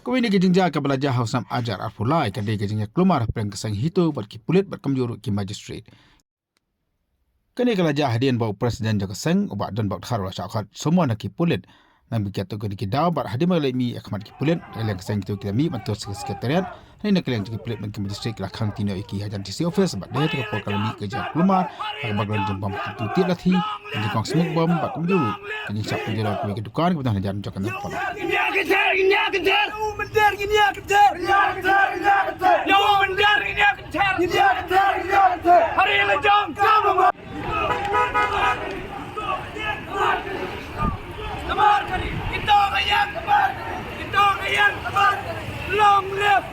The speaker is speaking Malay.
Kau ini kejengja ke belajar hausam ajar arpulai kadai kejengja kelumar perang kesang hito berki pulit berkamjur ki magistrate. Kini kelajah hadian bau presiden jaga seng ubak dan bau kharwa syakhat semua nak ki pulit. Nang begitu kini ki daw bar hadi malai mi akhmat ki pulit dalam kesang hito kita mi bantu sekretariat. Ini nak kalian ki pulit ki magistrate lah khang tino iki hajan DC office bak dia tu pokal mi kerja kelumar bak bagian jembam tu tiap lati di kong smoke bomb bak kamjur. Kini siap penjara ku ke dukan kita hajan jakan pon. Long live!